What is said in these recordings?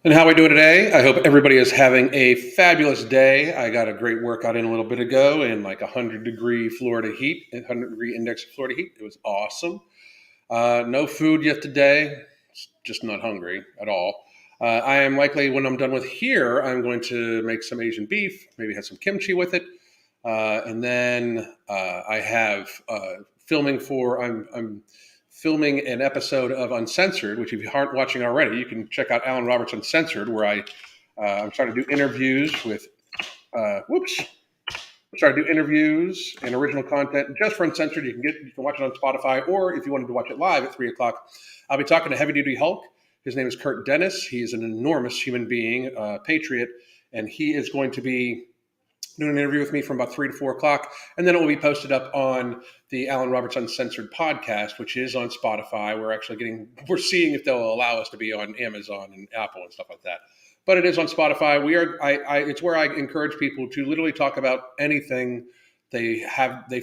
And how are we doing today? I hope everybody is having a fabulous day. I got a great workout in a little bit ago in like 100-degree Florida heat, 100-degree index of Florida heat. It was awesome. No food yet today. Just not hungry at all. I am likely, when I'm done with here, I'm going to make some Asian beef, maybe have some kimchi with it. And then I have filming for, I'm filming an episode of Uncensored, which if you aren't watching already, you can check out Alan Roberts Uncensored, where I'm starting to do interviews with, whoops, I'm starting to do interviews and original content just for Uncensored. You can watch it on Spotify, or if you wanted to watch it live at 3 o'clock, I'll be talking to Heavy Duty Hulk. His name is Kurt Dennis. He's an enormous human being, patriot, and he is going to be doing an interview with me from about 3 to 4 o'clock, and then it will be posted up on the Alan Roberts Uncensored podcast, which is on Spotify. We're seeing if they'll allow us to be on Amazon and Apple and stuff like that. But it is on Spotify. It's where I encourage people to literally talk about anything they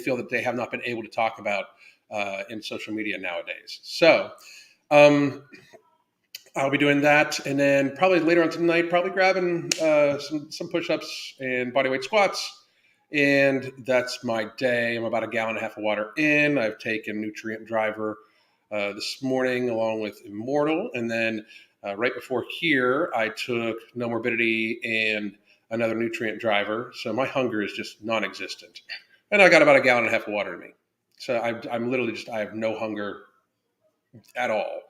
feel that they have not been able to talk about in social media nowadays. So, I'll be doing that, and then probably later on tonight, probably grabbing some push-ups and bodyweight squats, and that's my day. I'm about a gallon and a half of water in. I've taken Nutrient Driver this morning along with Immortal, and then right before here, I took No Morbidity and another Nutrient Driver. So my hunger is just non-existent, and I got about a gallon and a half of water in me. So I'm literally I have no hunger at all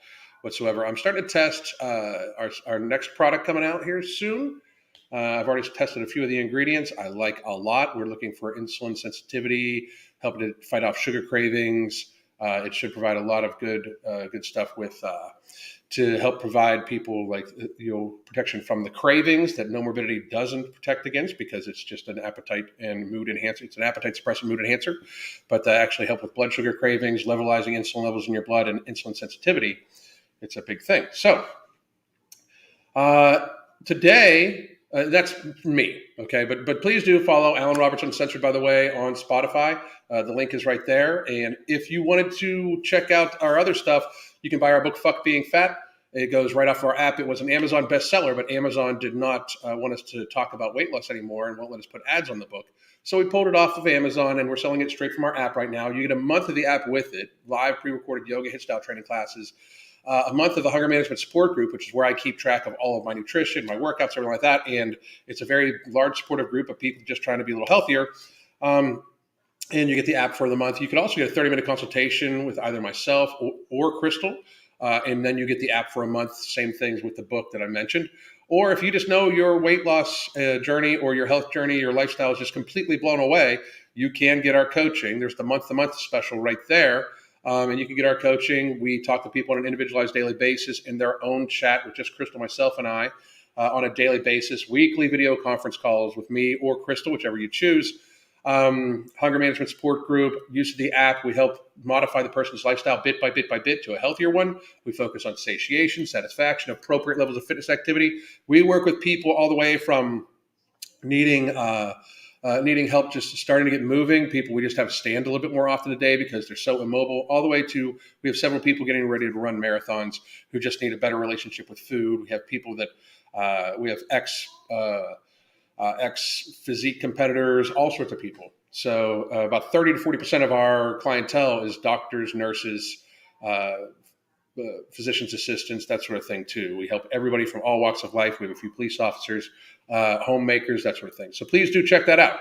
whatsoever. I'm starting to test our next product coming out here soon. I've already tested a few of the ingredients I like a lot. We're looking for insulin sensitivity, helping to fight off sugar cravings. It should provide a lot of good stuff to help provide people protection from the cravings that No Morbidity doesn't protect against, because it's just an appetite and mood enhancer. It's an appetite suppressant mood enhancer, but they actually help with blood sugar cravings, levelizing insulin levels in your blood, and insulin sensitivity. It's a big thing. So today, that's me, okay? But please do follow Alan Roberts Uncensored, by the way, on Spotify. The link is right there. And if you wanted to check out our other stuff, you can buy our book, Fuck Being Fat. It goes right off our app. It was an Amazon bestseller, but Amazon did not want us to talk about weight loss anymore and won't let us put ads on the book. So we pulled it off of Amazon, and we're selling it straight from our app right now. You get a month of the app with it, live pre-recorded yoga, HIIT style training classes, a month of the hunger management support group, which is where I keep track of all of my nutrition, my workouts, everything like that. And it's a very large supportive group of people just trying to be a little healthier. And you get the app for the month. You can also get a 30-minute consultation with either myself or Crystal. And then you get the app for a month. Same things with the book that I mentioned. Or if you just know your weight loss journey or your health journey, your lifestyle is just completely blown away, you can get our coaching. There's the month-to-month special right there. And you can get our coaching. We talk to people on an individualized daily basis in their own chat with just Crystal, myself, and I on a daily basis, weekly video conference calls with me or Crystal, whichever you choose. Hunger management support group, use of the app. We help modify the person's lifestyle bit by bit by bit to a healthier one. We focus on satiation, satisfaction, appropriate levels of fitness activity. We work with people all the way from needing help just starting to get moving. People we just have to stand a little bit more often a day because they're so immobile, all the way to we have several people getting ready to run marathons who just need a better relationship with food. We have people that we have ex physique competitors, all sorts of people. So about 30 to 40% of our clientele is doctors, nurses, physician's assistants, that sort of thing too. We help everybody from all walks of life. We have a few police officers, homemakers, that sort of thing. So please do check that out.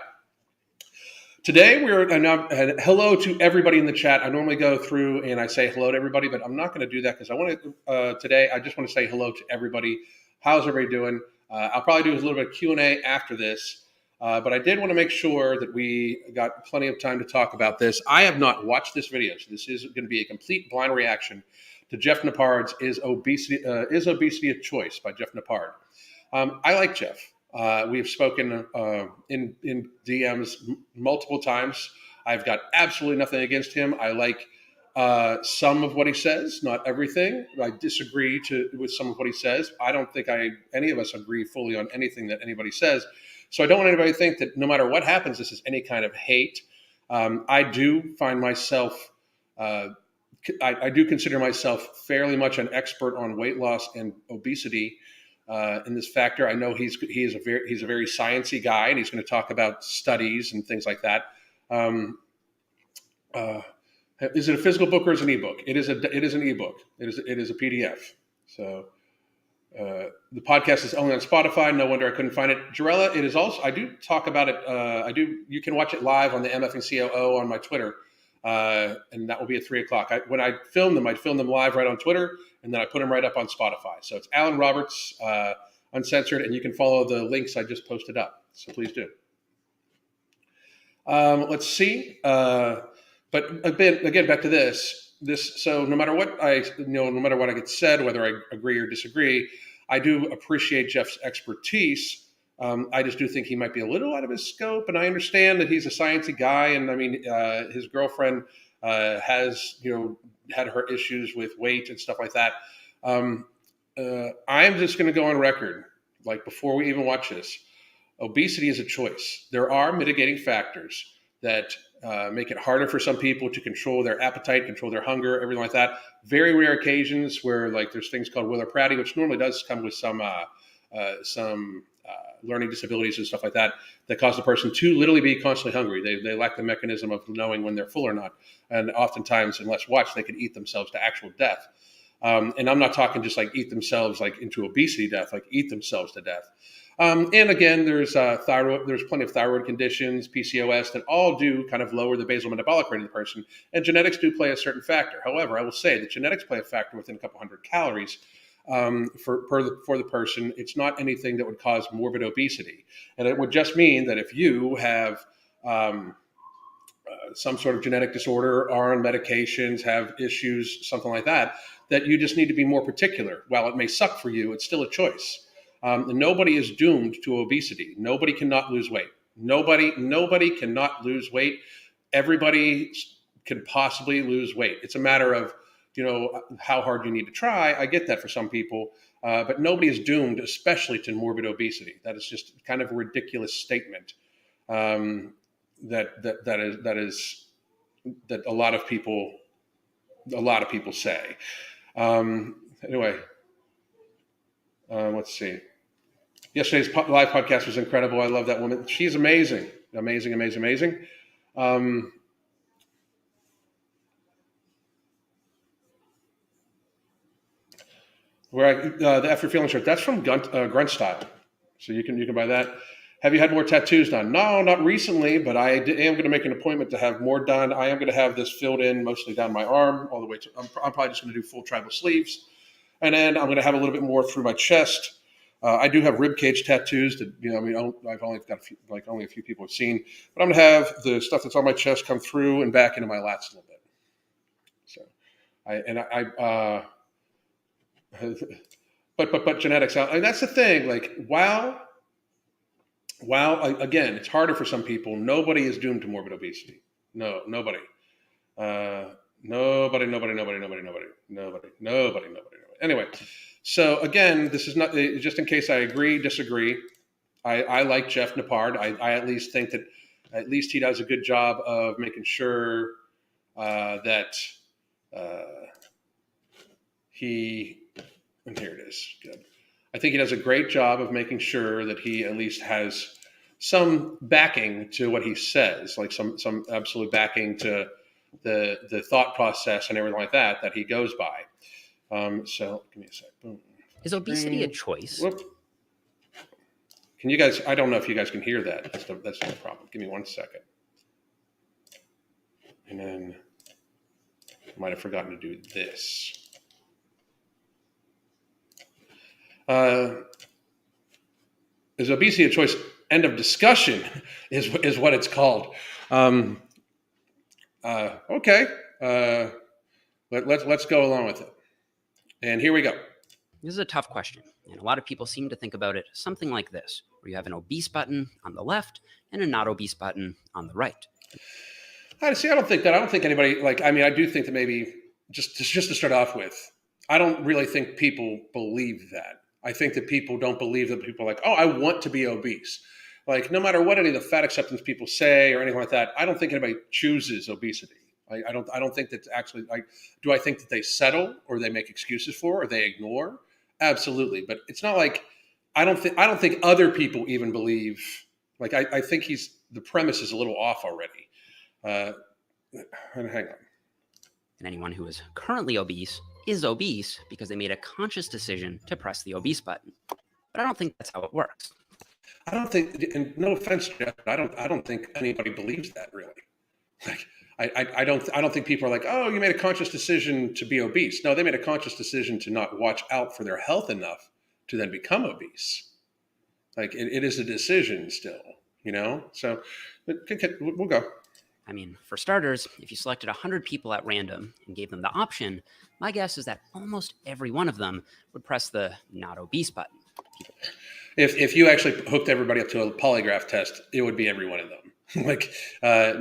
Today, hello to everybody in the chat. I normally go through and I say hello to everybody, but I'm not going to do that because today I just want to say hello to everybody. How's everybody doing? I'll probably do a little bit of Q&A after this, but I did want to make sure that we got plenty of time to talk about this. I have not watched this video, so this is going to be a complete blind reaction to Jeff Nippard's Is Obesity a Choice by Jeff Nippard. I like Jeff. We've spoken in DMs multiple times. I've got absolutely nothing against him. I like some of what he says, not everything. I disagree with some of what he says. I don't think any of us agree fully on anything that anybody says. So I don't want anybody to think that no matter what happens, this is any kind of hate. I do find myself, I do consider myself fairly much an expert on weight loss and obesity. in this factor. I know he's a very sciencey guy, and he's going to talk about studies and things like that. Is it a physical book or is it an ebook? It is an ebook. It is a PDF. So the podcast is only on Spotify. No wonder I couldn't find it. Jarella, it is also. I do talk about it. You can watch it live on the MF and COO on my Twitter, and that will be at 3:00. When I film them, I'd film them live right on Twitter, and then I put them right up on Spotify. So it's Alan Roberts, Uncensored, and you can follow the links I just posted up. So please do. Let's see. But again, back to this. So no matter what no matter what I get said, whether I agree or disagree, I do appreciate Jeff's expertise. I just do think he might be a little out of his scope, and I understand that he's a sciencey guy, and I mean, his girlfriend has had her issues with weight and stuff like that. I'm just going to go on record, like before we even watch this. Obesity is a choice. There are mitigating factors that make it harder for some people to control their appetite, control their hunger, everything like that. Very rare occasions where like there's things called Willer-Pratt, which normally does come with some learning disabilities and stuff like that cause the person to literally be constantly hungry. They lack the mechanism of knowing when they're full or not. And oftentimes, unless watched, they can eat themselves to actual death. And I'm not talking just like eat themselves like into obesity death, like eat themselves to death. And again, there's thyroid. There's plenty of thyroid conditions, PCOS, that all do kind of lower the basal metabolic rate of the person, and genetics do play a certain factor. However, I will say that genetics play a factor within a couple hundred calories for the person. It's not anything that would cause morbid obesity, and it would just mean that if you have some sort of genetic disorder, are on medications, have issues, something like that, that you just need to be more particular. While it may suck for you, it's still a choice. Nobody is doomed to obesity. Nobody cannot lose weight. Nobody cannot lose weight. Everybody can possibly lose weight. It's a matter of, how hard you need to try. I get that for some people, but nobody is doomed, especially to morbid obesity. That is just kind of a ridiculous statement. That a lot of people say. Anyway. Let's see. Yesterday's live podcast was incredible. I love that woman. She's amazing. Amazing. The After Feeling shirt, that's from Grunt Style. So you can buy that. Have you had more tattoos done? No, not recently, but I am going to make an appointment to have more done. I am going to have this filled in mostly down my arm all the way to, I'm probably just going to do full tribal sleeves. And then I'm going to have a little bit more through my chest. I do have rib cage tattoos that, I've only got only a few people have seen, but I'm going to have the stuff that's on my chest come through and back into my lats a little bit. So but genetics, and that's the thing. Like, while again, it's harder for some people. Nobody is doomed to morbid obesity. No, nobody. Nobody. Anyway, so again, this is not just in case I disagree. I like Jeff Nippard. I at least think that at least he does a good job of making sure that and here it is. Good. I think he does a great job of making sure that he at least has some backing to what he says, like some absolute backing to the thought process and everything like that he goes by. So give me a sec. Boom. Is obesity a choice? Whoop. Can you guys? I don't know if you guys can hear that. That's no problem. Give me 1 second. And then I might have forgotten to do this. Is obesity a choice? End of discussion is what it's called. Okay. Let's go along with it. And here we go. This is a tough question, and a lot of people seem to think about it something like this, where you have an obese button on the left and a not obese button on the right. I don't think that. I don't think anybody, I do think that maybe, just to start off with, I don't really think people believe that. I think that people don't believe that people are like, oh, I want to be obese. Like, no matter what any of the fat acceptance people say or anything like that, I don't think anybody chooses obesity. I don't think that's actually, do I think that they settle or they make excuses for or they ignore? Absolutely. But it's not like I don't think other people even believe. Like I think the premise is a little off already. Uh, hang on. And anyone who is currently obese is obese because they made a conscious decision to press the obese button. But I don't think that's how it works. I don't think, and no offense, Jeff, but I don't think anybody believes that really. Like, I don't think people are like, oh, you made a conscious decision to be obese. No, they made a conscious decision to not watch out for their health enough to then become obese. Like, it is a decision still, you know. So, we'll go. I mean, for starters, if you selected 100 people at random and gave them the option, my guess is that almost every one of them would press the not obese button. If you actually hooked everybody up to a polygraph test, it would be every one of them. Like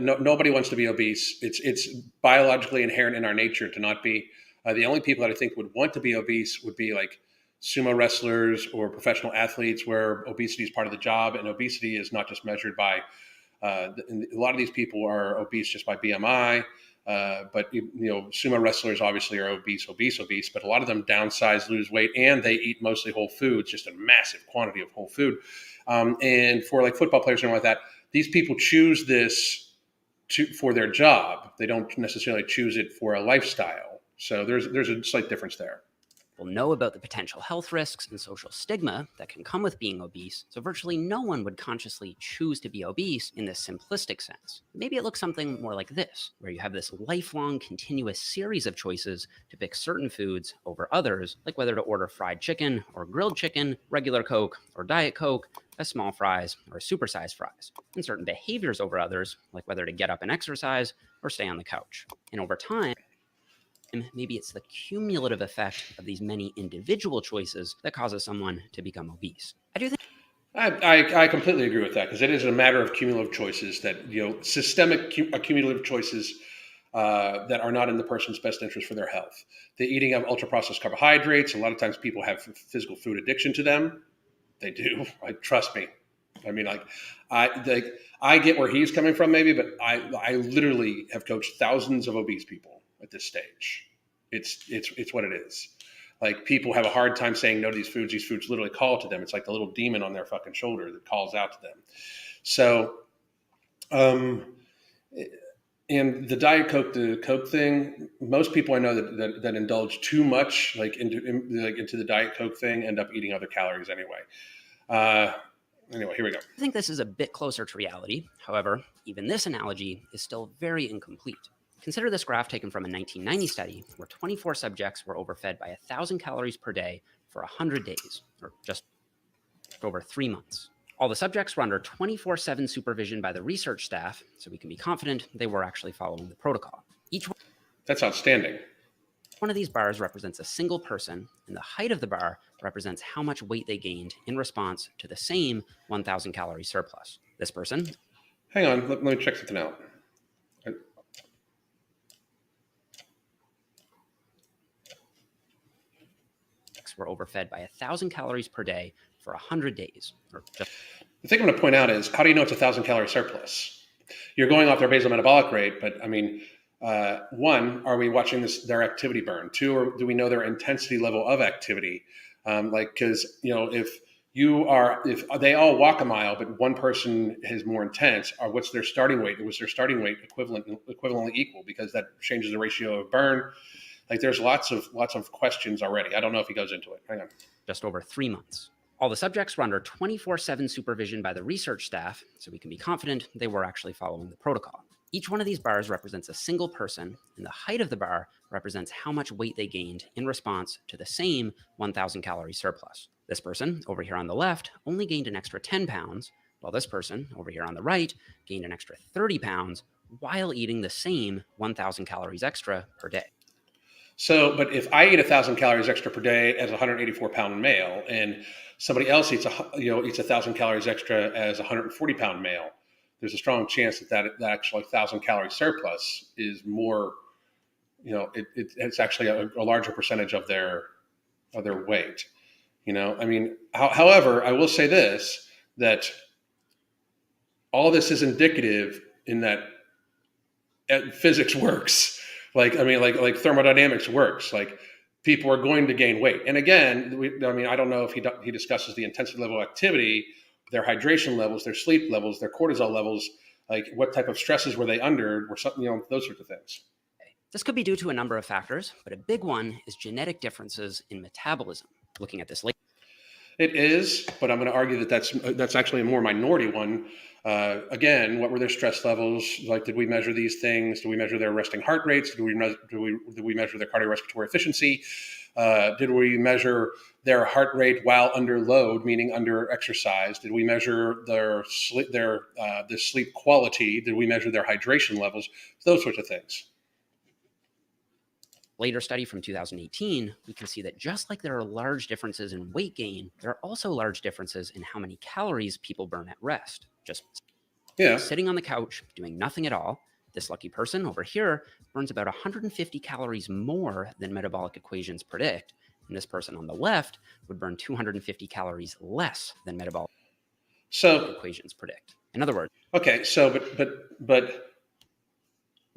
nobody wants to be obese. It's biologically inherent in our nature to not be. The only people that I think would want to be obese would be like sumo wrestlers or professional athletes, where obesity is part of the job, and obesity is not just measured by. A lot of these people are obese just by BMI. But sumo wrestlers obviously are obese, but a lot of them downsize, lose weight, and they eat mostly whole foods, just a massive quantity of whole food. And for like football players and like that, these people choose this for their job. They don't necessarily choose it for a lifestyle. So there's a slight difference there. Will know about the potential health risks and social stigma that can come with being obese, so virtually no one would consciously choose to be obese in this simplistic sense. Maybe it looks something more like this, where you have this lifelong, continuous series of choices to pick certain foods over others, like whether to order fried chicken or grilled chicken, regular Coke or Diet Coke, a small fries or supersized fries, and certain behaviors over others, like whether to get up and exercise or stay on the couch. And over time, maybe it's the cumulative effect of these many individual choices that causes someone to become obese. I do think I completely agree with that, because it is a matter of cumulative choices that, systemic cumulative choices that are not in the person's best interest for their health. The eating of ultra processed carbohydrates, a lot of times people have physical food addiction to them. They do. Like, trust me. I mean, I get where he's coming from, maybe, but I literally have coached thousands of obese people at this stage. It's what it is. Like, people have a hard time saying no to these foods. These foods literally call to them. It's like the little demon on their fucking shoulder that calls out to them. So, and the Diet Coke, the Coke thing, most people I know that indulge too much, like into the Diet Coke thing, end up eating other calories anyway. Anyway, here we go. I think this is a bit closer to reality. However, even this analogy is still very incomplete. Consider this graph taken from a 1990 study where 24 subjects were overfed by 1,000 calories per day for 100 days, or just over 3 months. All the subjects were under 24/7 supervision by the research staff, so we can be confident they were actually following the protocol. That's outstanding. One of these bars represents a single person, and the height of the bar represents how much weight they gained in response to the same 1,000 calorie surplus. This person... Hang on, let me check something out. were overfed by 1,000 calories per day for 100 days. The thing I'm going to point out is, how do you know it's 1,000 calorie surplus? You're going off their basal metabolic rate, but I mean, one, are we watching their activity burn? Two, or do we know their intensity level of activity? Because if they all walk a mile, but one person is more intense, or what's their starting weight? Was their starting weight equivalently equal? Because that changes the ratio of burn. Like, there's lots of questions already. I don't know if he goes into it. Hang on. Just over 3 months. All the subjects were under 24/7 supervision by the research staff, so we can be confident they were actually following the protocol. Each one of these bars represents a single person, and the height of the bar represents how much weight they gained in response to the same 1,000 calorie surplus. This person over here on the left only gained an extra 10 pounds, while this person over here on the right gained an extra 30 pounds while eating the same 1,000 calories extra per day. So, but if I eat 1,000 calories extra per day as a 184-pound male, and somebody else eats 1,000 calories extra as a 140-pound male, there's a strong chance that actual 1,000 calorie surplus is more, it's actually a larger percentage of their weight. I mean, however, I will say this, that all this is indicative in that physics works. Like thermodynamics works. Like, people are going to gain weight. And again, I don't know if he discusses the intensity level of activity, their hydration levels, their sleep levels, their cortisol levels, like what type of stresses were they under, or something, those sorts of things. This could be due to a number of factors, but a big one is genetic differences in metabolism. Looking at this later. It is, but I'm going to argue that that's actually a more minority one. Again, what were their stress levels? Like, did we measure these things? Did we measure their resting heart rates? Did we measure their cardiorespiratory efficiency? Did we measure their heart rate while under load, meaning under exercise? Did we measure their sleep quality? Did we measure their hydration levels? Those sorts of things. Later study from 2018, we can see that just like there are large differences in weight gain, there are also large differences in how many calories people burn at rest. Just sitting on the couch, doing nothing at all, this lucky person over here burns about 150 calories more than metabolic equations predict, and this person on the left would burn 250 calories less than metabolic equations predict. In other words, okay, so but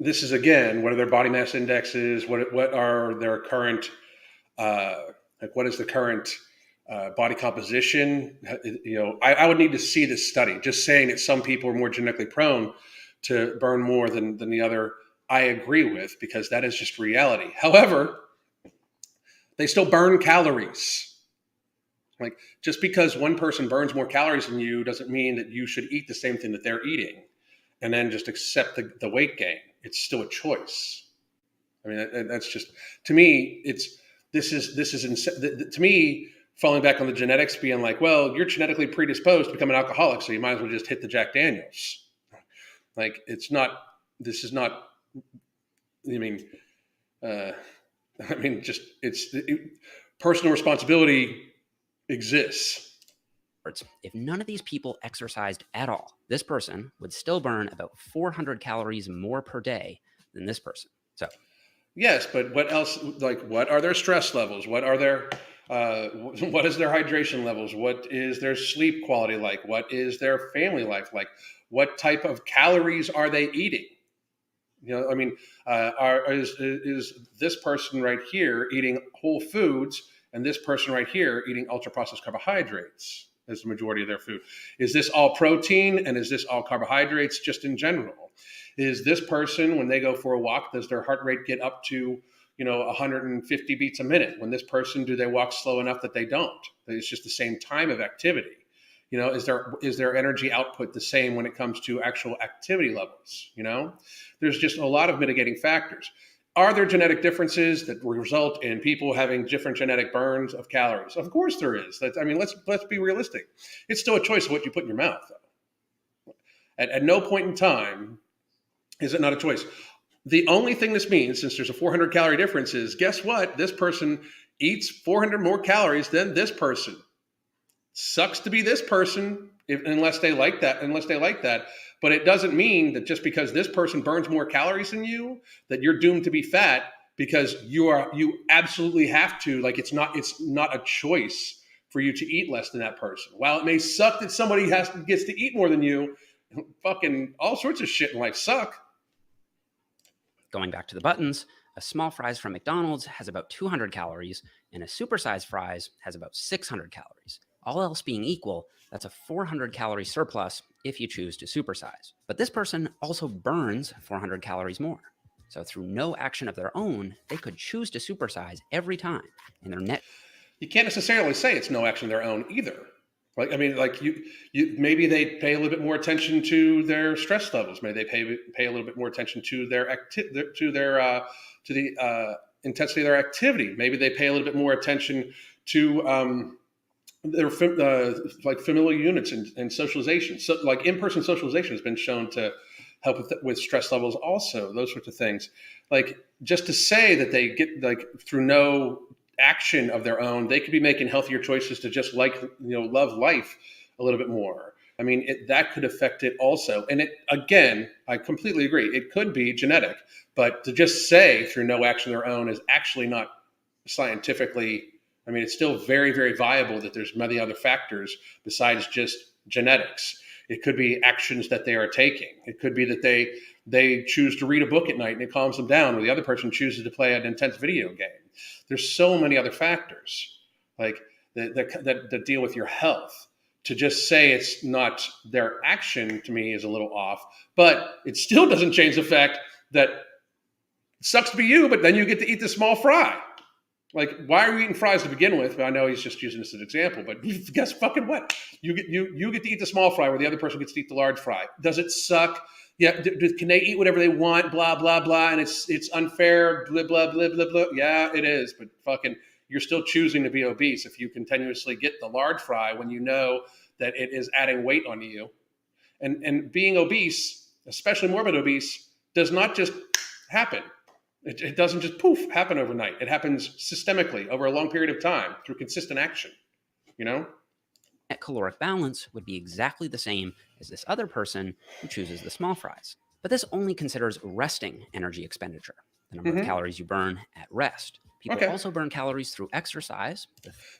this is, again, what are their body mass indexes? What are their current what is the current body composition? I would need to see this study. Just saying that some people are more genetically prone to burn more than the other, I agree with, because that is just reality. However, they still burn calories. Like, just because one person burns more calories than you doesn't mean that you should eat the same thing that they're eating and then just accept the weight gain. It's still a choice. I mean, that's just, to me, to me, falling back on the genetics, being like, well, you're genetically predisposed to become an alcoholic, so you might as well just hit the Jack Daniels. Like, personal responsibility exists. If none of these people exercised at all, this person would still burn about 400 calories more per day than this person. So, yes, but what else? Like, what are their stress levels? What are their what is their hydration levels? What is their sleep quality like? What is their family life like? What type of calories are they eating? Is this person right here eating whole foods, and this person right here eating ultra processed carbohydrates as the majority of their food? Is this all protein, and is this all carbohydrates just in general? Is this person, when they go for a walk, does their heart rate get up to 150 beats a minute? When this person, do they walk slow enough that they don't? It's just the same time of activity. Is their energy output the same when it comes to actual activity levels? There's just a lot of mitigating factors. Are there genetic differences that result in people having different genetic burns of calories? Of course there is. Let's be realistic. It's still a choice of what you put in your mouth, though. At no point in time is it not a choice. The only thing this means, since there's a 400 calorie difference, is guess what? This person eats 400 more calories than this person. Sucks to be this person, unless they like that. But it doesn't mean that just because this person burns more calories than you, that you're doomed to be fat, because you absolutely have to. Like, it's not a choice for you to eat less than that person. While it may suck that somebody gets to eat more than you, fucking all sorts of shit in life suck. Going back to the buttons, a small fries from McDonald's has about 200 calories, and a supersized fries has about 600 calories. All else being equal, that's a 400 calorie surplus if you choose to supersize. But this person also burns 400 calories more. So through no action of their own, they could choose to supersize every time, and their net. You can't necessarily say it's no action of their own either. You maybe they pay a little bit more attention to their stress levels. Maybe they pay a little bit more attention to their the intensity of their activity. Maybe they pay a little bit more attention to their familial units and socialization. So, like, in-person socialization has been shown to help with stress levels also, those sorts of things. Like, just to say that they get, like, through no action of their own, they could be making healthier choices to just love life a little bit more. I mean, that could affect it also. And again, I completely agree. It could be genetic, but to just say through no action of their own is actually not scientifically. I mean, it's still very, very viable that there's many other factors besides just genetics. It could be actions that they are taking. It could be that they choose to read a book at night and it calms them down, or the other person chooses to play an intense video game. There's so many other factors like that deal with your health. To just say it's not their action to me is a little off, but it still doesn't change the fact that it sucks to be you, but then you get to eat the small fry. Like, why are you eating fries to begin with? I know he's just using this as an example, but guess fucking what? You get to eat the small fry where the other person gets to eat the large fry. Does it suck? Yeah. Can they eat whatever they want? Blah, blah, blah. And it's unfair. Blah, blah, blah, blah, blah. Yeah, it is. But fucking, you're still choosing to be obese if you continuously get the large fry when you know that it is adding weight on you. And being obese, especially morbid obese, does not just happen. It doesn't just poof happen overnight. It happens systemically over a long period of time through consistent action, you know? Net caloric balance would be exactly the same as this other person who chooses the small fries. But this only considers resting energy expenditure, the number of calories you burn at rest. People also burn calories through exercise.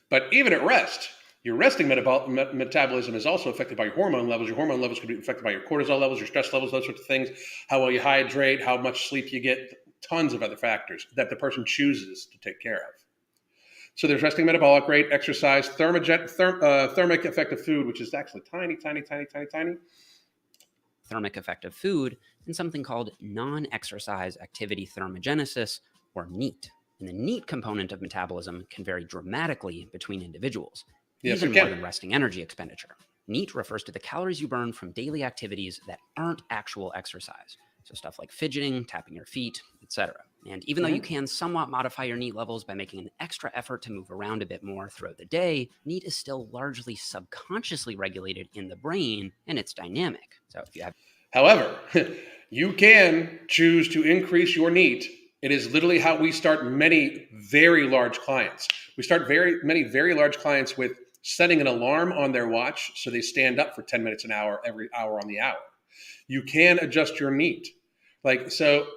But even at rest, your resting metabolism is also affected by your hormone levels. Your hormone levels could be affected by your cortisol levels, your stress levels, those sorts of things, how well you hydrate, how much sleep you get, tons of other factors that the person chooses to take care of. So there's resting metabolic rate, exercise, thermic effect of food, which is actually tiny. Thermic effect of food, and something called non-exercise activity thermogenesis, or NEAT. And the NEAT component of metabolism can vary dramatically between individuals, even more than resting energy expenditure. NEAT refers to the calories you burn from daily activities that aren't actual exercise. So stuff like fidgeting, tapping your feet, etc. And even though you can somewhat modify your NEAT levels by making an extra effort to move around a bit more throughout the day, NEAT is still largely subconsciously regulated in the brain, and it's dynamic. So if you have, however, you can choose to increase your NEAT. It is literally how we start many very large clients. We start many very large clients with setting an alarm on their watch so they stand up for 10 minutes an hour every hour on the hour. You can adjust your NEAT. Like, so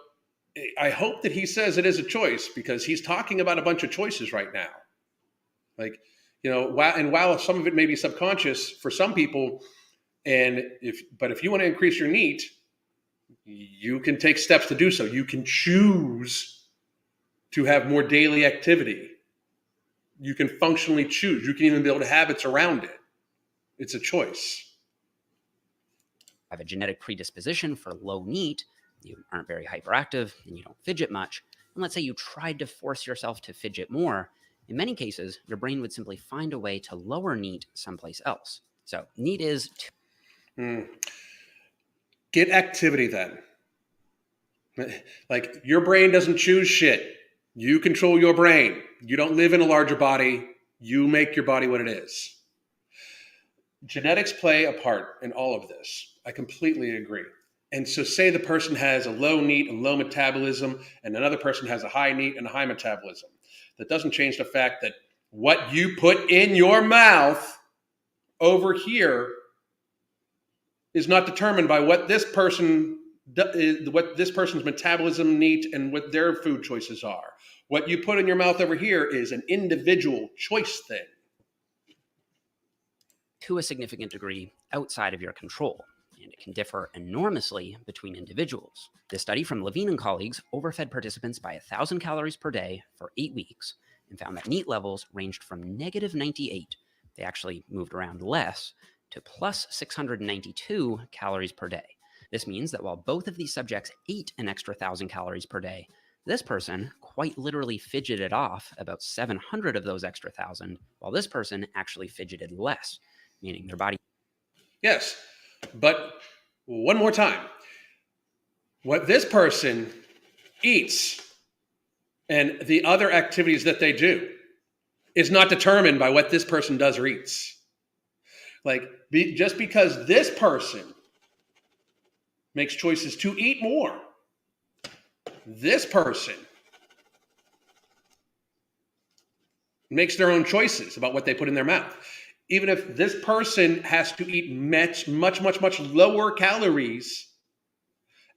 I hope that he says it is a choice, because he's talking about a bunch of choices right now. Like, you know, while some of it may be subconscious for some people, but if you want to increase your NEAT, you can take steps to do so. You can choose to have more daily activity. You can functionally choose. You can even build habits around it. It's a choice. Have a genetic predisposition for low NEAT, you aren't very hyperactive, and you don't fidget much, and let's say you tried to force yourself to fidget more, in many cases, your brain would simply find a way to lower NEAT someplace else. So NEAT is... Get activity then. Like, your brain doesn't choose shit. You control your brain. You don't live in a larger body. You make your body what it is. Genetics play a part in all of this. I completely agree. And so say the person has a low NEAT and low metabolism, and another person has a high NEAT and a high metabolism. That doesn't change the fact that what you put in your mouth over here is not determined by what this person's metabolism, NEAT, and what their food choices are. What you put in your mouth over here is an individual choice thing. To a significant degree outside of your control, and it can differ enormously between individuals. This study from Levine and colleagues overfed participants by 1,000 calories per day for 8 weeks and found that NEAT levels ranged from negative 98, they actually moved around less, to plus 692 calories per day. This means that while both of these subjects ate an extra 1,000 calories per day, this person quite literally fidgeted off about 700 of those extra 1,000, while this person actually fidgeted less, meaning their body... Yes, but one more time. What this person eats and the other activities that they do is not determined by what this person does or eats. Like, just because this person makes choices to eat more, this person makes their own choices about what they put in their mouth. Even if this person has to eat much lower calories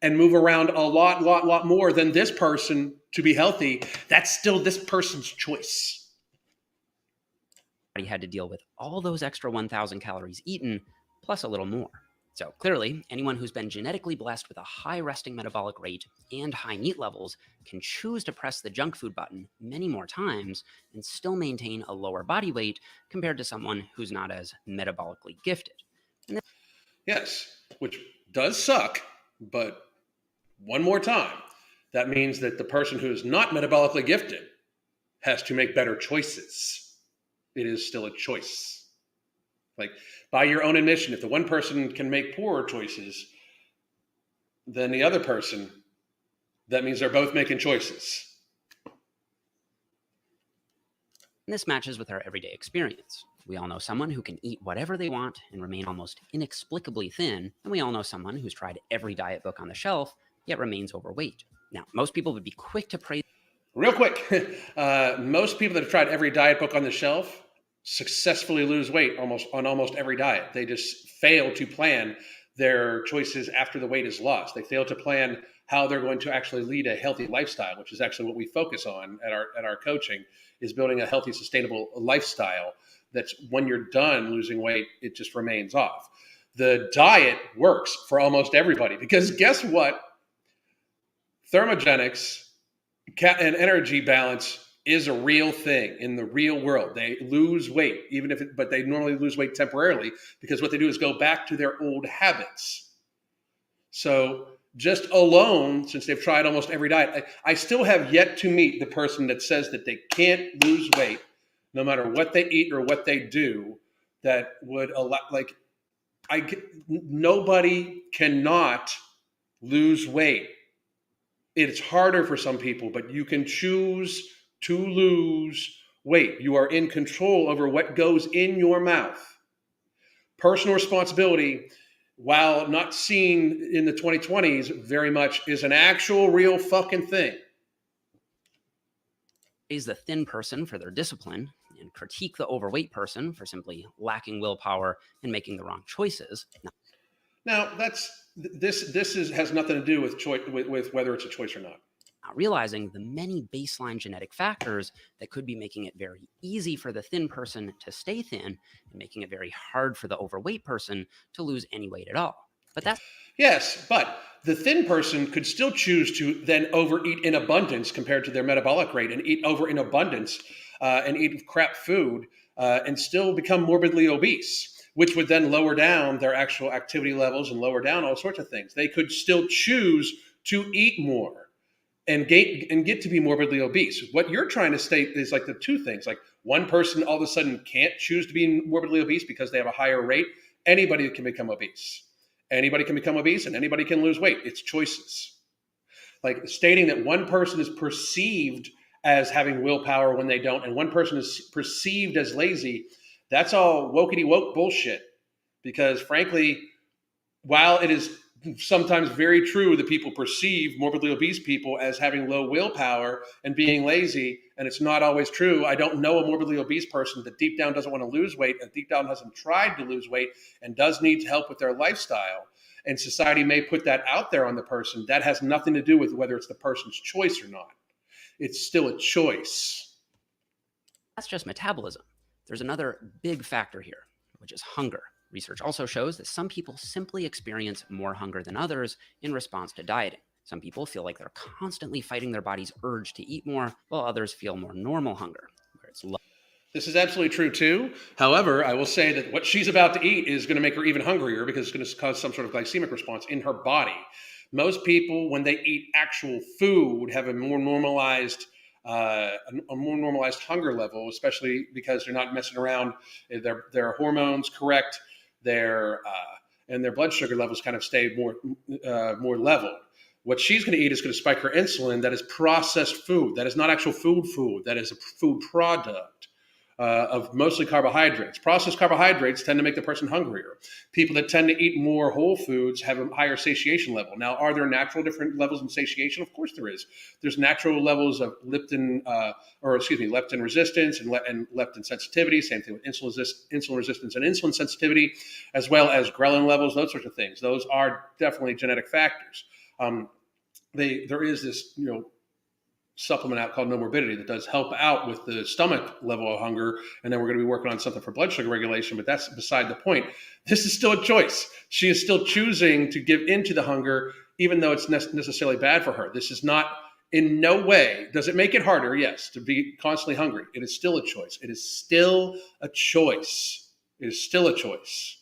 and move around a lot more than this person to be healthy, that's still this person's choice. He had to deal with all those extra 1,000 calories eaten, plus a little more. So clearly, anyone who's been genetically blessed with a high resting metabolic rate and high meat levels can choose to press the junk food button many more times and still maintain a lower body weight compared to someone who's not as metabolically gifted. Yes, which does suck, but one more time, that means that the person who is not metabolically gifted has to make better choices. It is still a choice. Like, by your own admission, if the one person can make poorer choices than the other person, that means they're both making choices. And this matches with our everyday experience. We all know someone who can eat whatever they want and remain almost inexplicably thin, and we all know someone who's tried every diet book on the shelf, yet remains overweight. Now, most people would be quick to praise. Real quick, most people that have tried every diet book on the shelf successfully lose weight on almost every diet. They just fail to plan their choices after the weight is lost. They fail to plan how they're going to actually lead a healthy lifestyle, which is actually what we focus on at our coaching, is building a healthy, sustainable lifestyle that's, when you're done losing weight, it just remains off. The diet works for almost everybody because guess what? Thermogenics and energy balance is a real thing in the real world. They lose weight, but they normally lose weight temporarily because what they do is go back to their old habits. So just alone, since they've tried almost every diet, I still have yet to meet the person that says that they can't lose weight no matter what they eat or what they do, that would allow, nobody cannot lose weight. It's harder for some people, but you can choose to lose weight. You are in control over what goes in your mouth. Personal responsibility, while not seen in the 2020s very much, is an actual real fucking thing. Praise the thin person for their discipline and critique the overweight person for simply lacking willpower and making the wrong choices. Now, this has nothing to do with whether it's a choice or not. Not realizing the many baseline genetic factors that could be making it very easy for the thin person to stay thin and making it very hard for the overweight person to lose any weight at all. Yes, but the thin person could still choose to then overeat in abundance compared to their metabolic rate and eat over in abundance and eat crap food and still become morbidly obese, which would then lower down their actual activity levels and lower down all sorts of things. They could still choose to eat more and get to be morbidly obese. What you're trying to state is like the two things. Like, one person all of a sudden can't choose to be morbidly obese because they have a higher rate. Anybody can become obese. Anybody can become obese and anybody can lose weight. It's choices. Like, stating that one person is perceived as having willpower when they don't, and one person is perceived as lazy, that's all wokey woke bullshit. Because frankly, while it is sometimes very true that people perceive morbidly obese people as having low willpower and being lazy, and it's not always true. I don't know a morbidly obese person that deep down doesn't want to lose weight and deep down hasn't tried to lose weight and does need help with their lifestyle. And society may put that out there on the person. That has nothing to do with whether it's the person's choice or not. It's still a choice. That's just metabolism. There's another big factor here, which is hunger. Research also shows that some people simply experience more hunger than others in response to dieting. Some people feel like they're constantly fighting their body's urge to eat more, while others feel more normal hunger, where it's low. This is absolutely true too. However, I will say that what she's about to eat is going to make her even hungrier because it's going to cause some sort of glycemic response in her body. Most people, when they eat actual food, have a more normalized hunger level, especially because they're not messing around. Their hormones correct. And their blood sugar levels kind of stay more level. What she's going to eat is going to spike her insulin. That is processed food. That is not actual food. That is a food product of mostly carbohydrates. Processed carbohydrates tend to make the person hungrier. People that tend to eat more whole foods have a higher satiation level. Now, are there natural different levels in satiation? Of course there is. There's natural levels of leptin resistance and leptin sensitivity. Same thing with insulin resistance and insulin sensitivity, as well as ghrelin levels, those sorts of things. Those are definitely genetic factors. There is this, supplement out called No Morbidity that does help out with the stomach level of hunger. And then we're going to be working on something for blood sugar regulation, but that's beside the point. This is still a choice. She is still choosing to give into the hunger, even though it's necessarily bad for her. This is not, in no way, does it make it harder? Yes, to be constantly hungry. It is still a choice. It is still a choice. It is still a choice.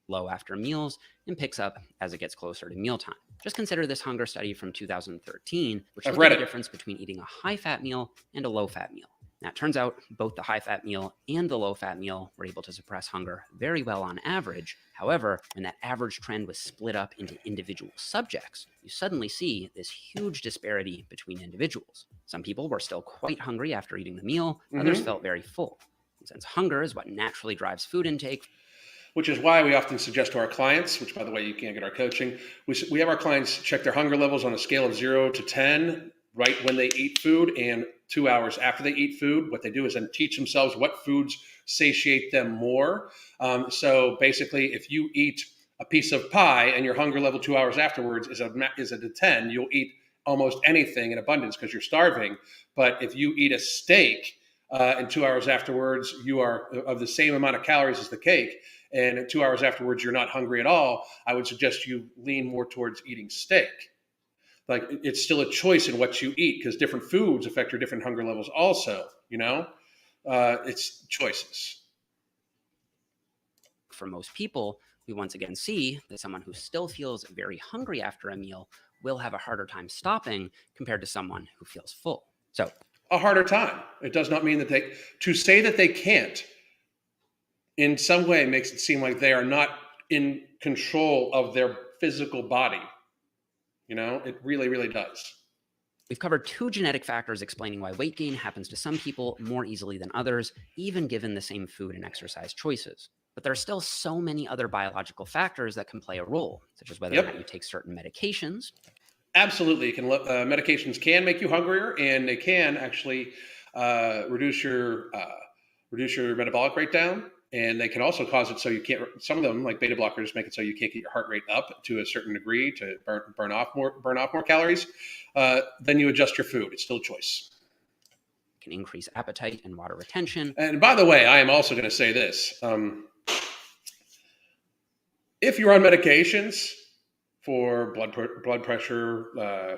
Low after meals and picks up as it gets closer to mealtime. Just consider this hunger study from 2013, which looked at the difference between eating a high-fat meal and a low-fat meal. Now, it turns out both the high-fat meal and the low-fat meal were able to suppress hunger very well on average. However, when that average trend was split up into individual subjects, you suddenly see this huge disparity between individuals. Some people were still quite hungry after eating the meal. Others felt very full. And since hunger is what naturally drives food intake, which is why we often suggest to our clients, which, by the way, you can't get our coaching, we have our clients check their hunger levels on a scale of 0 to 10 right when they eat food and 2 hours after they eat food. What they do is then teach themselves what foods satiate them more. So basically, if you eat a piece of pie and your hunger level 2 hours afterwards is at a 10, you'll eat almost anything in abundance because you're starving. But if you eat a steak and 2 hours afterwards, you are of the same amount of calories as the cake, and 2 hours afterwards, you're not hungry at all, I would suggest you lean more towards eating steak. Like, it's still a choice in what you eat because different foods affect your different hunger levels also, you know? It's choices. For most people, we once again see that someone who still feels very hungry after a meal will have a harder time stopping compared to someone who feels full. So, a harder time. It does not mean that to say that they can't in some way makes it seem like they are not in control of their physical body. You know, it really, really does. We've covered 2 genetic factors explaining why weight gain happens to some people more easily than others, even given the same food and exercise choices. But there are still so many other biological factors that can play a role, such as whether or not you take certain medications. Absolutely. Medications can make you hungrier, and they can actually reduce your metabolic rate down. And they can also cause it so you can't, some of them, like beta blockers, make it so you can't get your heart rate up to a certain degree to burn off more calories. Then you adjust your food. It's still a choice. It can increase appetite and water retention. And by the way, I am also going to say this. If you're on medications for blood pressure,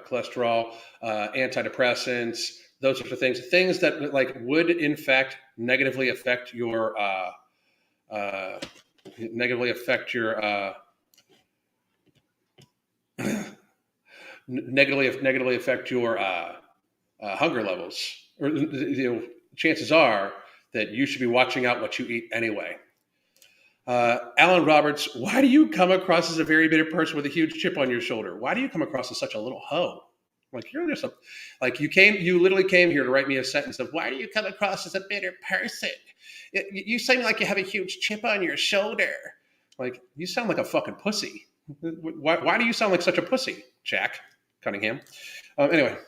cholesterol, antidepressants, those sorts of things that like would in fact negatively affect your negatively affect your hunger levels, or chances are that you should be watching out what you eat anyway. Alan Roberts, why do you come across as a very bitter person with a huge chip on your shoulder? Why do you come across as such a little hoe? Like, you're just you literally came here to write me a sentence of, why do you come across as a bitter person? You seem like you have a huge chip on your shoulder. Like, you sound like a fucking pussy. Why do you sound like such a pussy, Jack Cunningham? Anyway.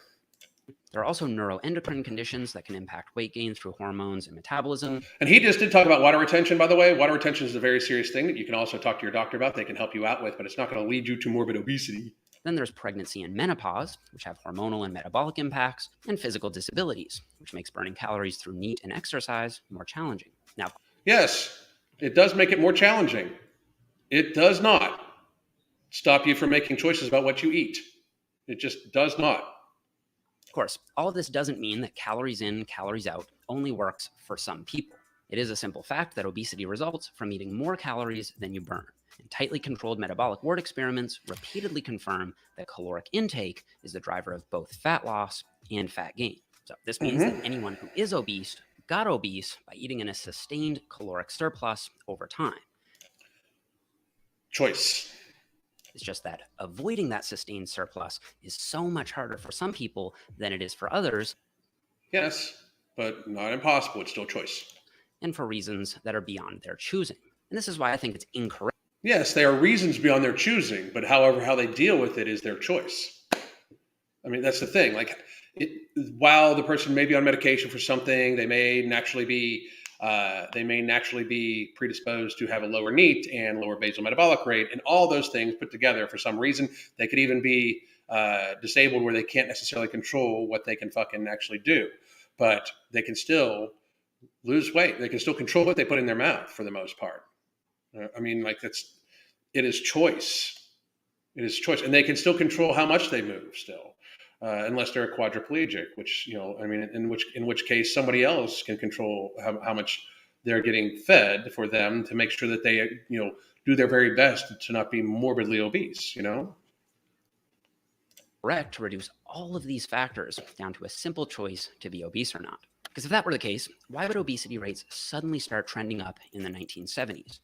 There are also neuroendocrine conditions that can impact weight gain through hormones and metabolism. And he just did talk about water retention, by the way. Water retention is a very serious thing that you can also talk to your doctor about. They can help you out with, but it's not going to lead you to morbid obesity. Then there's pregnancy and menopause, which have hormonal and metabolic impacts, and physical disabilities, which makes burning calories through NEAT and exercise more challenging. Now, yes, it does make it more challenging. It does not stop you from making choices about what you eat. It just does not. Of course, all of this doesn't mean that calories in, calories out only works for some people. It is a simple fact that obesity results from eating more calories than you burn. And tightly controlled metabolic ward experiments repeatedly confirm that caloric intake is the driver of both fat loss and fat gain. So this means that anyone who is obese got obese by eating in a sustained caloric surplus over time. Choice. It's just that avoiding that sustained surplus is so much harder for some people than it is for others. Yes, but not impossible. It's still choice. And for reasons that are beyond their choosing. And this is why I think it's incorrect. Yes, there are reasons beyond their choosing, but however, how they deal with it is their choice. I mean, that's the thing. Like, while the person may be on medication for something, they may naturally be predisposed to have a lower NEAT and lower basal metabolic rate, and all those things put together for some reason. They could even be disabled where they can't necessarily control what they can fucking actually do, but they can still lose weight. They can still control what they put in their mouth for the most part. I mean, like it is choice. It is choice, and they can still control how much they move still, unless they're a quadriplegic, which, I mean, in which case somebody else can control how much they're getting fed for them to make sure that they, do their very best to not be morbidly obese. Correct to reduce all of these factors down to a simple choice to be obese or not. Because if that were the case, why would obesity rates suddenly start trending up in the 1970s?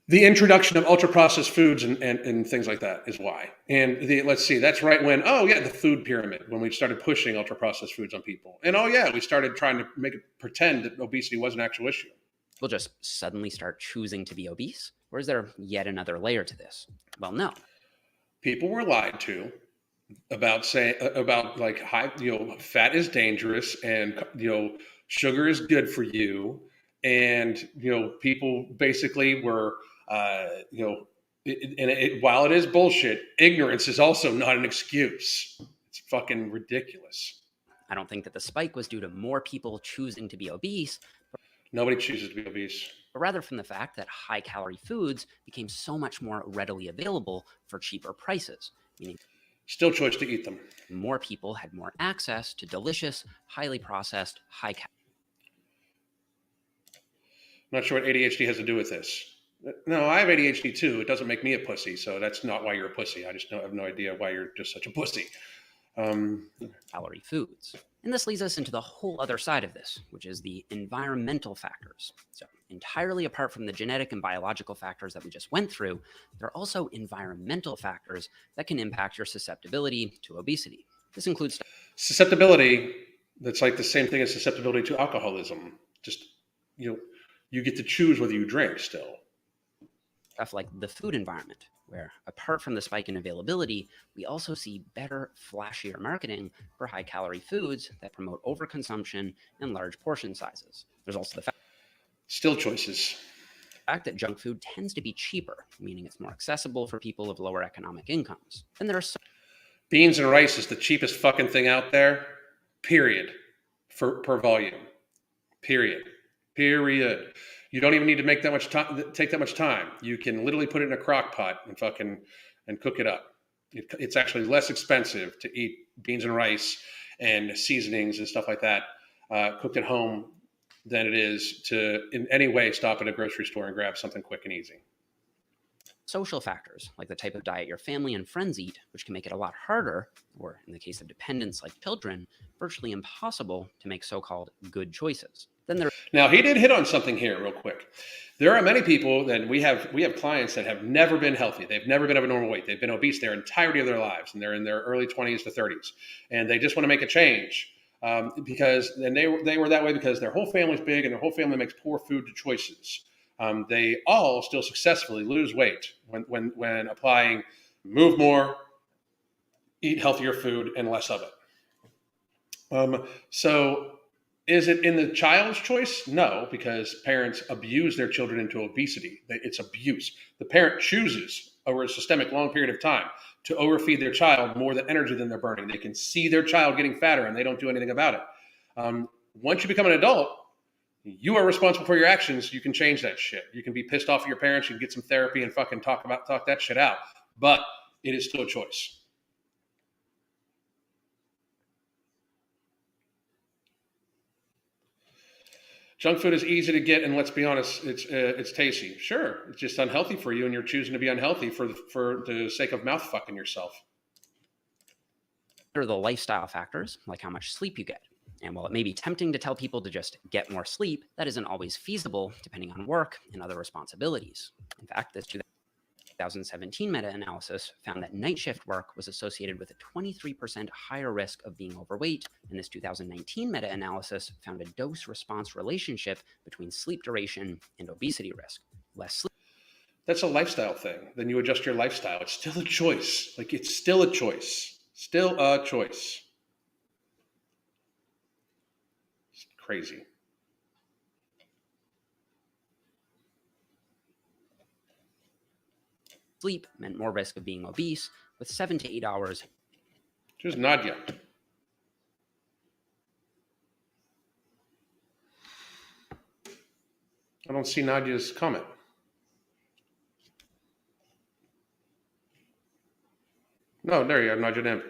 The introduction of ultra processed foods and things like that is why. And let's see, that's right when, the food pyramid, when we started pushing ultra processed foods on people. And we started trying to make it pretend that obesity was an actual issue. We'll just suddenly start choosing to be obese? Or is there yet another layer to this? Well, no. People were lied to about like fat is dangerous and, sugar is good for you. And, people basically were, while it is bullshit, ignorance is also not an excuse. It's fucking ridiculous. I don't think that the spike was due to more people choosing to be obese. Nobody chooses to be obese. But rather from the fact that high-calorie foods became so much more readily available for cheaper prices, meaning still choice to eat them. More people had more access to delicious, highly processed, high-calorie. Not sure what ADHD has to do with this. No, I have ADHD too. It doesn't make me a pussy, so that's not why you're a pussy. I just have no idea why you're just such a pussy. Calorie foods. And this leads us into the whole other side of this, which is the environmental factors. So entirely apart from the genetic and biological factors that we just went through, there are also environmental factors that can impact your susceptibility to obesity. This includes susceptibility. That's like the same thing as susceptibility to alcoholism. Just, you get to choose whether you drink still. Stuff like the food environment, where apart from the spike in availability, we also see better, flashier marketing for high-calorie foods that promote overconsumption and large portion sizes. There's also the fact still choices. The fact that junk food tends to be cheaper, meaning it's more accessible for people of lower economic incomes. And there are beans and rice is the cheapest fucking thing out there, period, per volume, period. You don't even need to make that much time. Take that much time. You can literally put it in a crock pot and cook it up. It's actually less expensive to eat beans and rice and seasonings and stuff like that cooked at home than it is to in any way stop at a grocery store and grab something quick and easy. Social factors, like the type of diet your family and friends eat, which can make it a lot harder, or in the case of dependents like children, virtually impossible to make so-called good choices. Now, he did hit on something here real quick. There are many people that we have clients that have never been healthy. They've never been of a normal weight. They've been obese their entirety of their lives, and they're in their early 20s to 30s. And they just want to make a change because they were that way because their whole family's big and their whole family makes poor food choices. They all still successfully lose weight when applying move more, eat healthier food, and less of it. So is it in the child's choice? No, because parents abuse their children into obesity. It's abuse. The parent chooses over a systemic long period of time to overfeed their child more than energy than they're burning. They can see their child getting fatter and they don't do anything about it. Once you become an adult, you are responsible for your actions. You can change that shit. You can be pissed off at your parents. You can get some therapy and fucking talk that shit out. But it is still a choice. Junk food is easy to get, and let's be honest, it's tasty. Sure, it's just unhealthy for you, and you're choosing to be unhealthy for the sake of mouth fucking yourself. There are the lifestyle factors, like how much sleep you get. And while it may be tempting to tell people to just get more sleep, that isn't always feasible depending on work and other responsibilities. In fact, this 2017 meta-analysis found that night shift work was associated with a 23% higher risk of being overweight, and this 2019 meta-analysis found a dose-response relationship between sleep duration and obesity risk. Less sleep. That's a lifestyle thing. Then you adjust your lifestyle. It's still a choice. Like, it's still a choice. Still a choice. It's crazy. Sleep meant more risk of being obese, with 7 to 8 hours. Here's Nadia. I don't see Nadia's comment. No, there you are, Nadia Dem.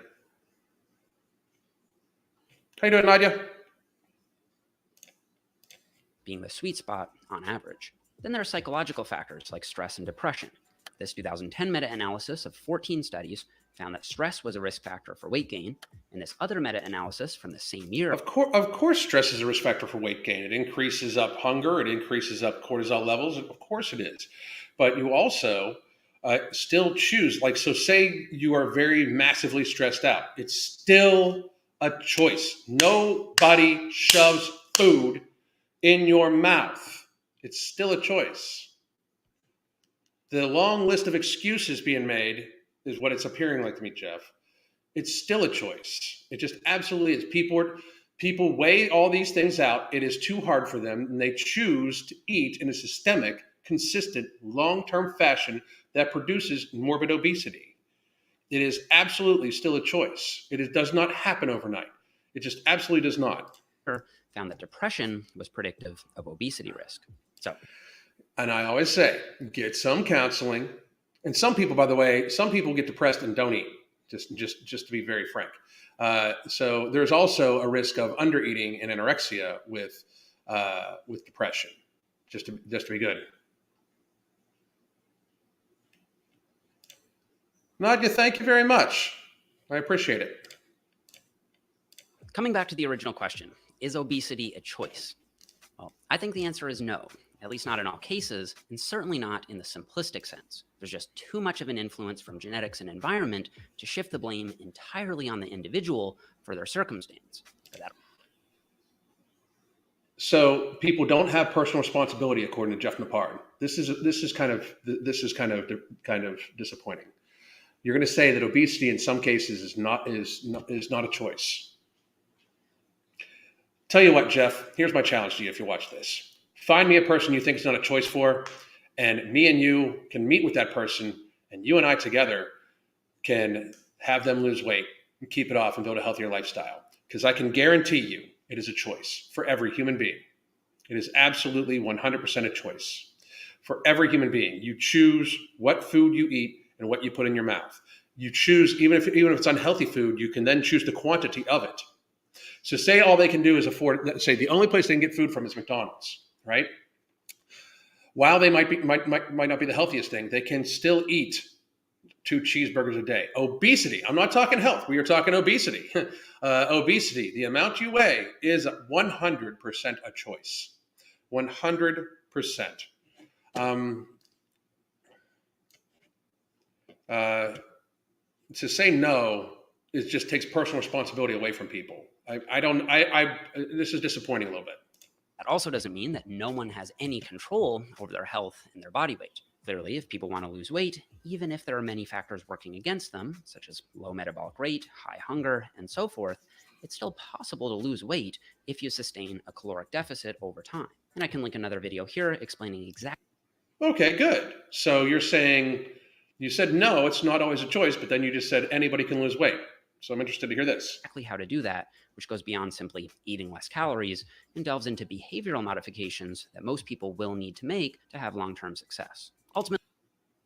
How you doing, Nadia? Being the sweet spot on average. Then there are psychological factors like stress and depression. This 2010 meta-analysis of 14 studies found that stress was a risk factor for weight gain, and this other meta-analysis from the same year. Of course, stress is a risk factor for weight gain. It increases up hunger. It increases up cortisol levels. Of course it is. But you also still choose, like, so say you are very massively stressed out. It's still a choice. Nobody shoves food in your mouth. It's still a choice. The long list of excuses being made is what it's appearing like to me, Jeff. It's still a choice. It just absolutely is. People weigh all these things out. It is too hard for them, and they choose to eat in a systemic, consistent, long-term fashion that produces morbid obesity. It is absolutely still a choice. Does not happen overnight. It just absolutely does not. Found that depression was predictive of obesity risk. And I always say, get some counseling. And some people, by the way, some people get depressed and don't eat. Just to be very frank. So there's also a risk of undereating and anorexia with depression. Just to be good. Nadia, thank you very much. I appreciate it. Coming back to the original question, is obesity a choice? Well, I think the answer is no, at least not in all cases, and certainly not in the simplistic sense. There's just too much of an influence from genetics and environment to shift the blame entirely on the individual for their circumstance. So people don't have personal responsibility, according to Jeff Nippard. This is kind of disappointing. You're going to say that obesity in some cases is not a choice. Tell you what, Jeff, here's my challenge to you if you watch this. Find me a person you think it's not a choice for, and me and you can meet with that person, and you and I together can have them lose weight and keep it off and build a healthier lifestyle. Because I can guarantee you it is a choice for every human being. It is absolutely 100% a choice. For every human being, you choose what food you eat and what you put in your mouth. You choose, even if it's unhealthy food, you can then choose the quantity of it. So say all they can do is afford, say the only place they can get food from is McDonald's, right? While they might not be the healthiest thing, they can still eat 2 cheeseburgers a day. Obesity, I'm not talking health, we are talking obesity. Obesity, the amount you weigh is 100% a choice. 100%. To say no, it just takes personal responsibility away from people. This is disappointing a little bit. That also doesn't mean that no one has any control over their health and their body weight. Clearly, if people want to lose weight, even if there are many factors working against them, such as low metabolic rate, high hunger, and so forth, it's still possible to lose weight if you sustain a caloric deficit over time. And I can link another video here explaining exactly. Okay, good. So you're saying, you said no, it's not always a choice, but then you just said anybody can lose weight. So I'm interested to hear this. Exactly how to do that, which goes beyond simply eating less calories and delves into behavioral modifications that most people will need to make to have long-term success. Ultimately,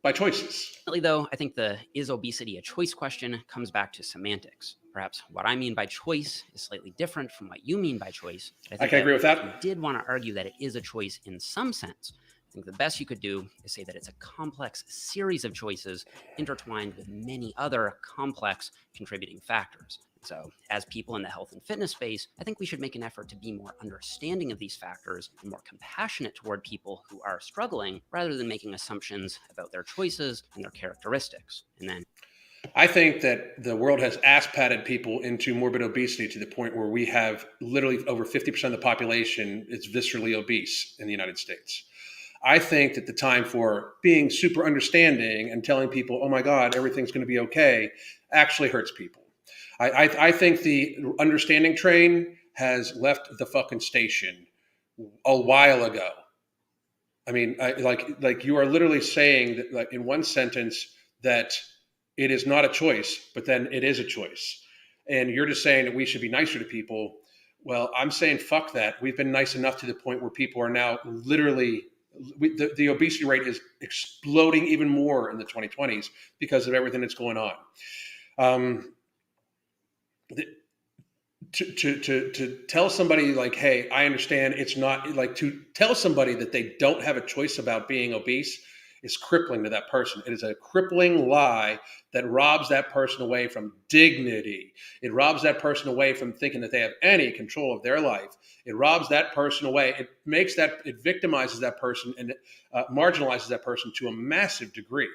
by choices. Though, I think the is obesity a choice question comes back to semantics. Perhaps what I mean by choice is slightly different from what you mean by choice. I can agree with that. If you did want to argue that it is a choice in some sense, I think the best you could do is say that it's a complex series of choices intertwined with many other complex contributing factors. So as people in the health and fitness space, I think we should make an effort to be more understanding of these factors and more compassionate toward people who are struggling rather than making assumptions about their choices and their characteristics. And then I think that the world has ass-patted people into morbid obesity to the point where we have literally over 50% of the population is viscerally obese in the United States. I think that the time for being super understanding and telling people, oh my God, everything's going to be okay, actually hurts people. I think the understanding train has left the fucking station a while ago. I mean, like you are literally saying that, like in one sentence, that it is not a choice, but then it is a choice, and you're just saying that we should be nicer to people. Well, I'm saying fuck that. We've been nice enough to the point where people are now literally the obesity rate is exploding even more in the 2020s because of everything that's going on. Um, to tell somebody like, hey, I understand it's not like to tell somebody that they don't have a choice about being obese is crippling to that person. It is a crippling lie that robs that person away from dignity. It robs that person away from thinking that they have any control of their life. It robs that person away. It victimizes that person and marginalizes that person to a massive degree.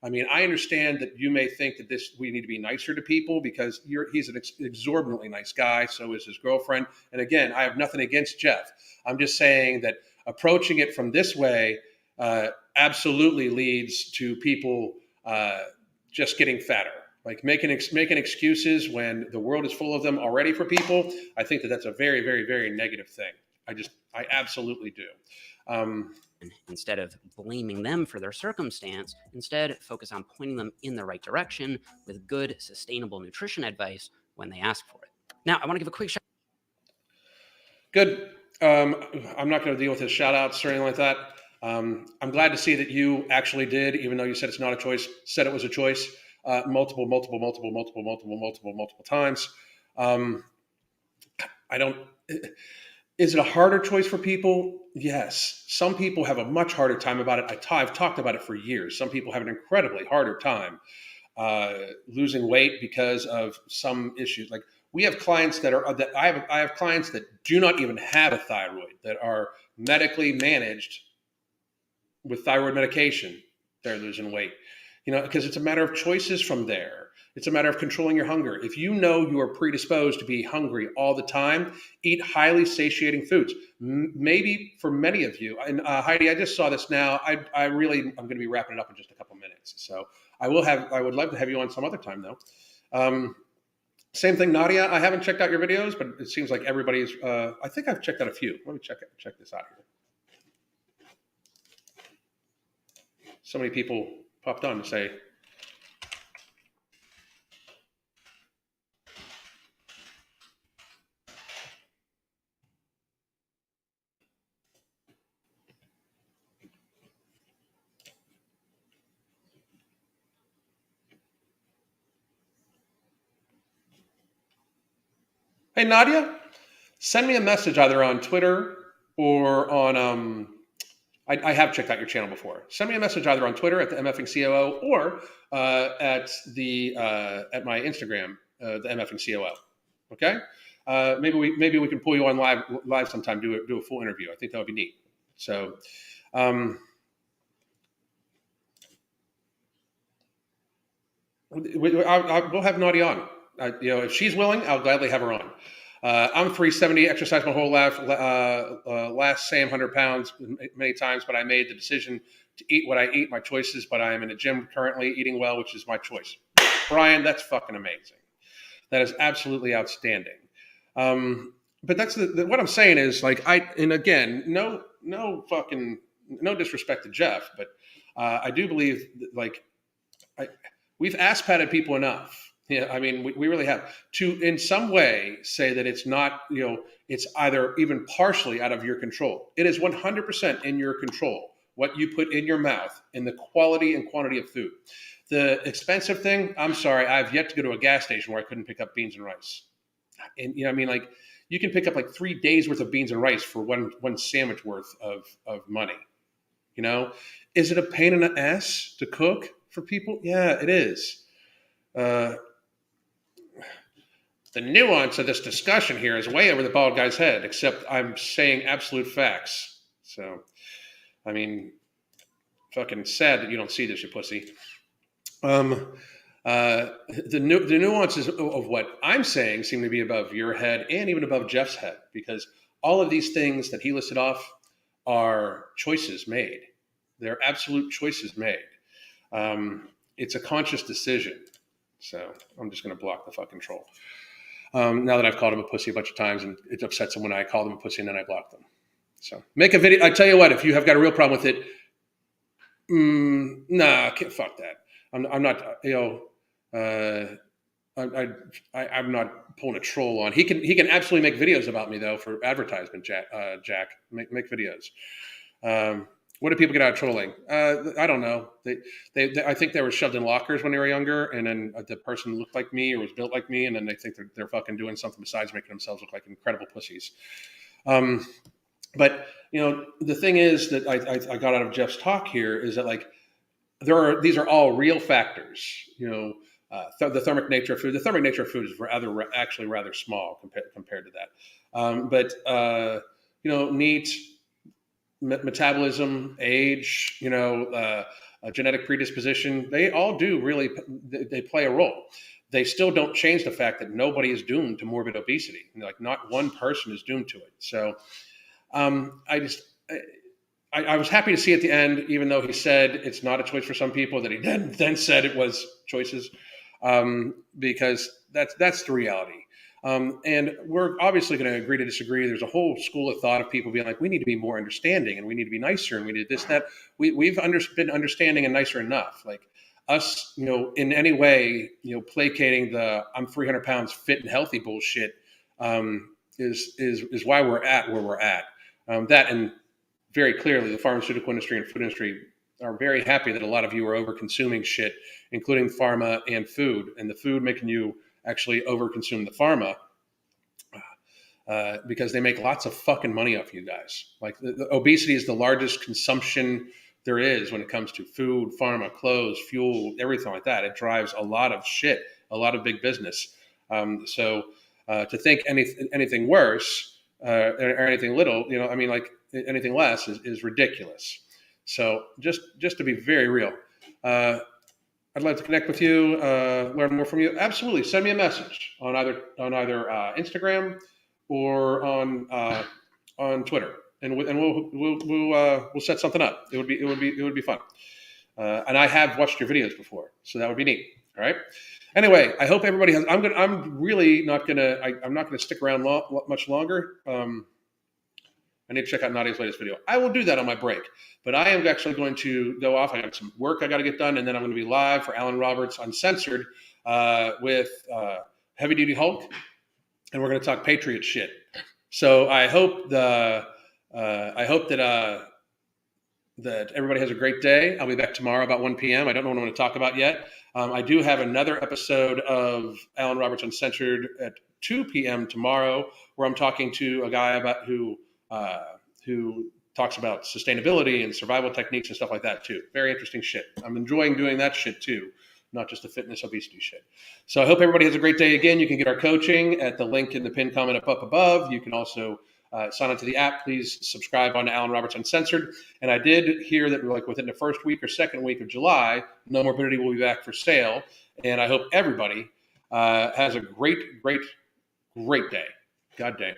I mean, I understand that you may think that we need to be nicer to people because he's an exorbitantly nice guy. So is his girlfriend. And again, I have nothing against Jeff. I'm just saying that approaching it from this way absolutely leads to people just getting fatter. Like making excuses when the world is full of them already for people. I think that that's a very, very, very negative thing. I absolutely do. Instead of blaming them for their circumstance, instead focus on pointing them in the right direction with good, sustainable nutrition advice when they ask for it. Now, I want to give a quick shout. Good. I'm not going to deal with his shout outs or anything like that. I'm glad to see that you actually did, even though you said it's not a choice, said it was a choice multiple times. Is it a harder choice for people? Yes. Some people have a much harder time about it. I've talked about it for years. Some people have an incredibly harder time losing weight because of some issues. Like we have clients I have clients that do not even have a thyroid, that are medically managed with thyroid medication. They're losing weight, because it's a matter of choices from there. It's a matter of controlling your hunger. If you know you are predisposed to be hungry all the time, eat highly satiating foods. Maybe for many of you, and Heidi, I just saw this now. I'm going to be wrapping it up in just a couple minutes. So I would love to have you on some other time though. Same thing, Nadia. I haven't checked out your videos, but it seems like everybody's. I think I've checked out a few. Let me check this out here. So many people popped on to say. Hey, Nadia, send me a message either on Twitter or on. I have checked out your channel before. Send me a message either on Twitter at the MFing COO or at my Instagram, the MFing COO. Okay, maybe we can pull you on live sometime. Do a full interview. I think that would be neat. So. We'll have Nadia on. If she's willing, I'll gladly have her on. I'm 370, exercised my whole life, last same 100 pounds many times, but I made the decision to eat what I eat, my choices, but I am in a gym currently eating well, which is my choice. Brian, that's fucking amazing. That is absolutely outstanding. But that's what I'm saying is like, and again, no disrespect to Jeff, but I do believe that, like, we've ass patted people enough. Yeah, I mean, we really have to, in some way, say that it's not, it's either even partially out of your control. It is 100% in your control what you put in your mouth and the quality and quantity of food. The expensive thing, I'm sorry, I've yet to go to a gas station where I couldn't pick up beans and rice. And like you can pick up like 3 days worth of beans and rice for one sandwich worth of money. Is it a pain in the ass to cook for people? Yeah, it is. The nuance of this discussion here is way over the bald guy's head, except I'm saying absolute facts. So, I mean, fucking sad that you don't see this, you pussy. The nuances of what I'm saying seem to be above your head and even above Jeff's head, because all of these things that he listed off are choices made. They're absolute choices made. It's a conscious decision. So I'm just going to block the fucking troll. Now that I've called him a pussy a bunch of times, and it upsets him when I call them a pussy and then I block them. So make a video. I tell you what, if you have got a real problem with it, nah, fuck that. I'm not, I'm not pulling a troll on. He can absolutely make videos about me though for advertisement. Jack, make videos. What do people get out of trolling? I don't know. They I think they were shoved in lockers when they were younger, and then the person looked like me or was built like me, and then they think they're fucking doing something besides making themselves look like incredible pussies. But the thing is that I got out of Jeff's talk here is that like these are all real factors. The thermic nature of food. The thermic nature of food is actually rather small compared to that. But NEAT, metabolism, age, genetic predisposition, they all do really, they play a role. They still don't change the fact that nobody is doomed to morbid obesity. Like not one person is doomed to it. So I was happy to see at the end, even though he said it's not a choice for some people, that he then said it was choices, because that's the reality. And we're obviously going to agree to disagree. There's a whole school of thought of people being like, we need to be more understanding and we need to be nicer and we need this, that. We've been understanding and nicer enough. Like us, in any way, placating the I'm 300 pounds fit and healthy bullshit is why we're at where we're at. That and very clearly the pharmaceutical industry and food industry are very happy that a lot of you are over consuming shit, including pharma and food, and the food making you actually over consume the pharma because they make lots of fucking money off you guys. Like the obesity is the largest consumption there is when it comes to food, pharma, clothes, fuel, everything like that. It drives a lot of shit, a lot of big business. So to think anything worse or anything little, anything less is ridiculous. So just to be very real, I'd like to connect with you, learn more from you. Absolutely, send me a message on either Instagram or on Twitter, and we'll set something up. It would be fun. And I have watched your videos before, so that would be neat. All right. Anyway, I hope everybody has. I'm really not gonna. I'm not gonna stick around much longer. I need to check out Nadia's latest video. I will do that on my break, but I am actually going to go off. I got some work I got to get done, and then I'm going to be live for Alan Roberts Uncensored with Heavy Duty Hulk, and we're going to talk Patriot shit. So I hope that everybody has a great day. I'll be back tomorrow about 1 p.m. I don't know what I'm going to talk about yet. I do have another episode of Alan Roberts Uncensored at 2 p.m. tomorrow, where I'm talking to a guy about who talks about sustainability and survival techniques and stuff like that too. Very interesting shit. I'm enjoying doing that shit too, not just the fitness obesity shit. So I hope everybody has a great day. Again, you can get our coaching at the link in the pinned comment up above. You can also sign onto the app. Please subscribe on Alan Roberts Uncensored. And I did hear that like within the first week or second week of July, No Morbidity will be back for sale. And I hope everybody has a great day. God damn.